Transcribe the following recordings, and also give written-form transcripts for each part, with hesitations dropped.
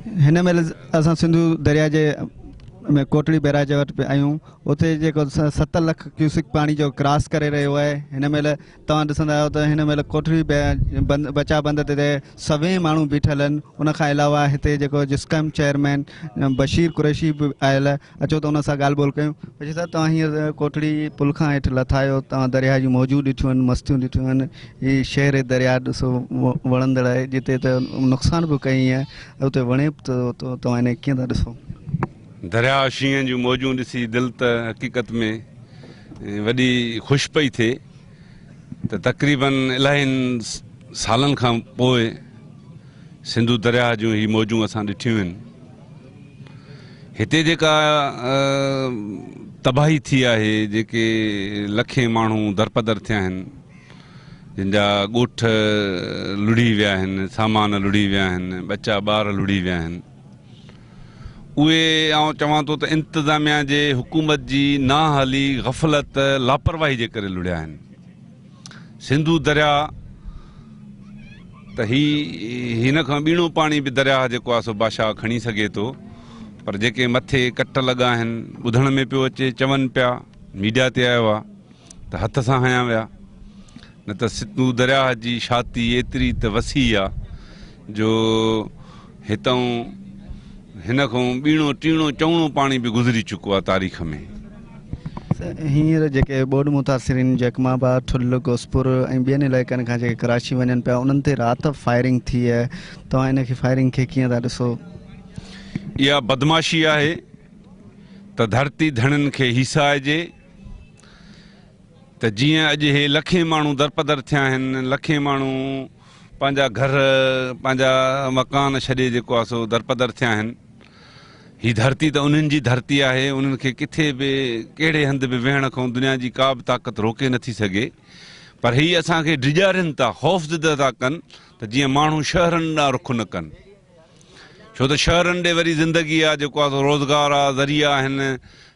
हिन महिल असां सिंधु दरिया जे में कोटड़ी बैराज वटि पिया आहियूं। उते जेको 7 लाख क्यूसिक पाणी जो क्रॉस करे रहियो आहे। हिन महिल तव्हां ॾिसंदा आहियो त हिन महिल कोटड़ी बचा बंद ते 100 माण्हू बीठल आहिनि। उनखां अलावा हिते जेको जिस्कम चेयरमैन बशीर कुरैशी बि आयल आहे। अचो त उन सां ॻाल्हि ॿोल कयूं। बशीर साहिबु, तव्हां हींअर कोटड़ी पुल खां हेठि लथा आहियो, तव्हां दरिया जी मौजूं ॾिठियूं आहिनि, मस्तियूं ॾिठियूं आहिनि। हीअ शहर दरिया ॾिसो वणंदड़ आहे, जिते त नुक़सान बि कई आहे, उते वणे बि थो। तव्हां हिन कीअं था ॾिसो? दरिया शींहं जूं मौजूं ॾिसी दिलि त हक़ीक़त में वॾी ख़ुशि पई थिए त तक़रीबन इलाहियुनि सालनि खां पोइ सिंधु दरिया जूं ही मौजूं असां ॾिठियूं आहिनि। हिते जेका तबाही थी आहे, जेके लखे माण्हू दरपदर थिया आहिनि, जिन जा ॻोठ लुड़ी विया आहिनि, सामान लुड़ी विया आहिनि, बच्चा ॿार लुड़ी विया आहिनि, उहे आउं चवां थो त इंतिज़ामिया जे हुकूमत जी नाहाली, ग़फ़लत, लापरवाही जे करे लुड़िया आहिनि। सिंधु दरिया त हिन खां ॿीणो पाणी बि दरिया जेको आहे सो बादशाह खणी सघे थो, पर जेके मथे कट लॻा आहिनि, ॿुधण में पियो अचे, चवनि पिया, मीडिया ते आयो आहे त हथ सां हया विया। न त सिंधु दरिया जी छाती एतिरी त वसी आहे जो हितां हिन खां ॿीणो टीणो चवणो पाणी बि गुज़री चुको आहे तारीख़ में। हींअर जेके ॿोॾि मुतासिरीन जैकमाबाद, ठुल, गोसपुर ऐं ॿियनि इलाइक़नि खां जेके कराची वञनि पिया, उन्हनि ते राति फायरिंग थी आहे। तव्हां इन खे फायरिंग खे कीअं था ॾिसो? इहा बदमाशी आहे त धरती धणनि खे हिसाइजे, त जीअं अॼु हे लखे माण्हू दरपदर थिया आहिनि, लखे माण्हू पंहिंजा घर, पंहिंजा मकान छॾे जेको आहे सो दरपदर थिया आहिनि। हीअ धरती त उन्हनि जी धरती आहे, उन्हनि खे किथे बि कहिड़े हंधि बि वेहण खां दुनिया जी का बि ताक़त रोके नथी सघे। पर हीअ असांखे डिॼारीनि था, ख़ौफ़ज़दा था कनि त जीअं माण्हू शहरनि ॾांहुं रुख़ न कनि। छो त शहरनि ॾे वरी ज़िंदगी आहे, जेको आहे रोज़गार आहे, ज़रिया आहिनि,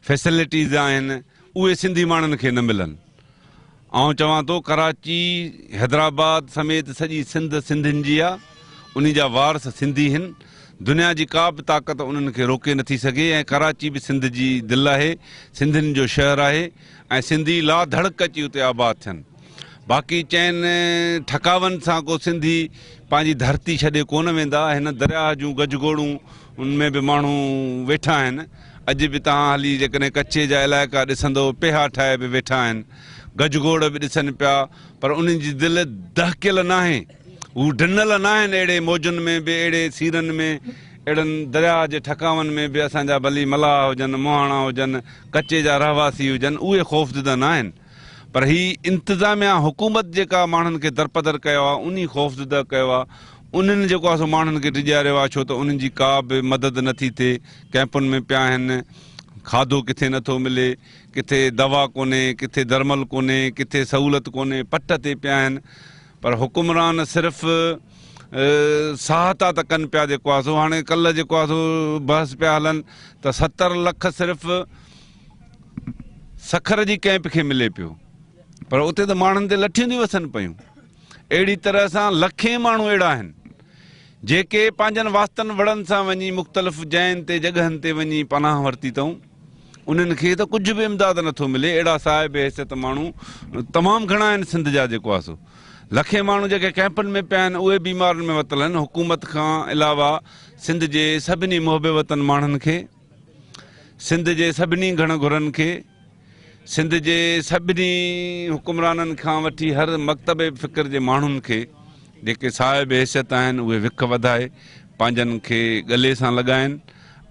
फैसिलिटीज़ आहिनि, उहे सिंधी माण्हुनि खे न मिलनि। आउं चवां थो कराची, हैदराबाद समेत सॼी सिंध सिंधियुनि जी आहे, उन जा वारस सिंधी आहिनि। दुनिया जी का बि ताक़त उन्हनि खे रोके नथी सघे। ऐं कराची बि सिंध जी दिलि आहे, सिंधियुनि जो शहरु आहे, ऐं सिंधी ला धड़क अची उते आबाद थियनि। बाक़ी चइनि ठकावनि सां को सिंधी पंहिंजी धरती छॾे कोन वेंदा। हिन दरिया जूं गजगोड़ूं उनमें बि माण्हू वेठा आहिनि। अॼु बि तव्हां हली जेकॾहिं कच्छ जा इलाइक़ा ॾिसंदो, पेहा ठाहे बि वेठा आहिनि, गजगोड़ बि ॾिसनि पिया, पर उन्हनि जी दिलि दहकियल न आहे, हू ढिनल न आहिनि। अहिड़े मौजुनि में बि, अहिड़े सीरनि में, अहिड़नि दरिया जे ठकावनि में बि असांजा भली मलाह हुजनि, मोहाणा हुजनि, कच्चे जा रहवासी हुजनि, उहे ख़ौफ़ज़दा न आहिनि। पर ही इंतिज़ामिया हुकूमत जेका माण्हुनि खे दरपदर कयो आहे, उन ख़ौफ़ज़दा कयो आहे, उन्हनि जेको आहे सो माण्हुनि खे डिॼारियो आहे। छो त उन्हनि जी का बि मदद नथी थिए। कैंपुनि में पिया आहिनि, खाधो किथे नथो मिले, किथे दवा कोन्हे, किथे दरमल कोन्हे, किथे सहूलियत कोन्हे, पट ते पिया आहिनि। पर हुकुमरान सिर्फ़ु सहायता त कनि पिया। जेको आहे सो हाणे कल्ह जेको आहे सो बहस पिया हलनि त 70 लख सिर्फ़ु सखर जी कैंप खे मिले पियो, पर उते त माण्हुनि ते लठियूं थी वसनि पियूं। अहिड़ी तरह सां लखे माण्हू अहिड़ा आहिनि जेके पंहिंजनि वास्तनि वड़नि सां वञी मुख़्तलिफ़ जैन ते, जॻहनि ते वञी पनाह वरिती अथऊं। उन्हनि खे त कुझु बि इमदाद नथो मिले। अहिड़ा साहिब हैसियत माण्हू तमामु घणा आहिनि सिंध जा। जेको आहे सो लखे माण्हू जेके कैंपनि में पिया आहिनि, उहे बीमारियुनि में वतल आहिनि। हुकूमत खां अलावा सिंध जे सभिनी मुहबे वतन माण्हुनि खे, सिंध जे सभिनी घण घुरनि खे, सिंध जे सभिनी हुकुमराननि खां वठी हर मकतब फ़िक्र जे माण्हुनि खे जेके साहिब हैसियत आहिनि, उहे विख वधाए पंहिंजनि खे गले सां लॻाइनि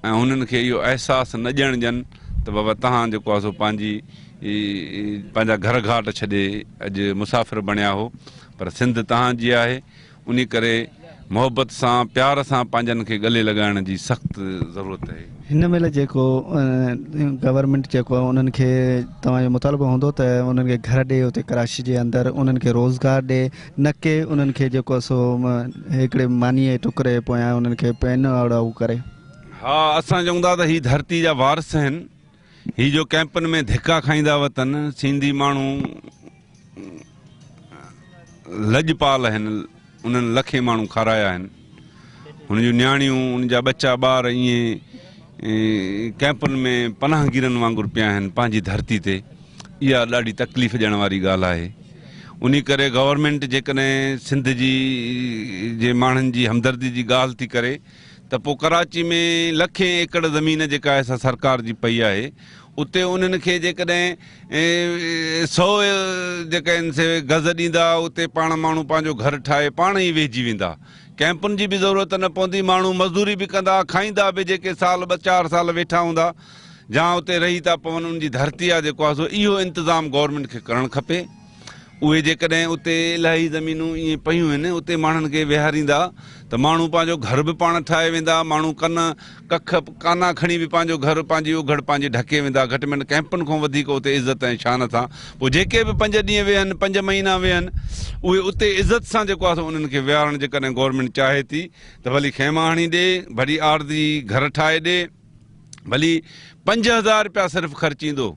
ऐं हुननि खे इहो अहसासु न ॾियणु ॾियनि त बाबा तव्हां जेको आहे सो पंहिंजा घर घाट छॾे अॼु मुसाफ़िर बणिया हो, पर सिंध तव्हांजी आहे। उन करे मोहबत सां, प्यार सां पंहिंजनि खे गले लॻाइण जी सख़्तु ज़रूरत आहे। हिन महिल जेको गवर्नमेंट जेको आहे, उन्हनि खे तव्हांजो मुतालबो हूंदो त उन्हनि खे घर ॾिए उते कराची जे अंदरि, उन्हनि खे रोज़गार ॾिए, न की उन्हनि खे जेको आहे सो हिकिड़े मानीअ टुकड़े पोयां उन्हनि खे पेन अड़ाऊ करे। हा, असां चवंदा त हीअ धरती जा वारस आहिनि। हीअ जो कैंपनि में धिका खाईंदा वतन, सिंधी माण्हू लॼपाल आहिनि, उन्हनि लखे माण्हू खाराया आहिनि। हुन जूं नियाणियूं उन जा बच्चा ॿार ईअं कैंपुनि में पनाहगीरनि वांगुरु पिया आहिनि पंहिंजी धरती ते। इहा ॾाढी तकलीफ़ ॾियण वारी ॻाल्हि आहे। उन करे गवर्नमेंट जेकॾहिं सिंध जे माण्हुनि जी हमदर्दी जी ॻाल्हि थी करे त पोइ कराची में लखे एकड़ ज़मीन जेका आहे सा सरकार जी पई आहे, उते उन्हनि खे जेकॾहिं 100 जेका आहिनि से गज़ ॾींदा, उते पाण माण्हू पंहिंजो घर ठाहे पाण ई वेहिजी वेंदा। कैंपुनि जी बि ज़रूरत न पवंदी, माण्हू मज़दूरी बि कंदा, खाईंदा बि, जेके साल 2-4 साल वेठा हूंदा या उते रही था पवनि। उनजी धरती आहे जेको आहे सो इहो इंतज़ाम गवर्नमेंट खे करणु खपे। उहे जेकॾहिं उते इलाही ज़मीनूं ईअं पयूं आहिनि, उते माण्हुनि खे विहारींदा त माण्हू पंहिंजो घर बि पाण ठाहे वेंदा, माण्हू काना खणी बि पंहिंजो घर, पंहिंजी उघड़ पंहिंजी ढके वेंदा। घटि में घटि कैंपुनि खां वधीक उते इज़त ऐं शान सां पोइ जेके बि 5 ॾींहं वेहनि, 5 महीना वेहनि, उहे उते इज़त सां जेको आहे उन्हनि खे विहारणु जेकॾहिं गवर्नमेंट चाहे थी त भली खेमा हणी ॾे, भली आरज़ी घर ठाहे ॾे, भली 5000 रुपया सिर्फ़ु ख़र्चींदो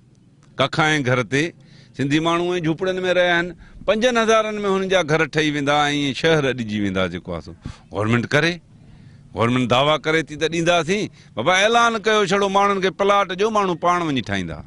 कखा ऐं घर ते। सिंधी माण्हू ऐं झूपड़ियुनि में रहिया आहिनि, 5000 में हुननि जा घर ठही वेंदा ऐं शहर अॾिजी वेंदा। जेको आहे सो गवर्नमेंट करे, गवर्नमेंट दावा करे थी त ॾींदासीं, बाबा ऐलान कयो छड़ो माण्हुनि खे प्लाट ॾियो, माण्हू पाण वञी ठाहींदा।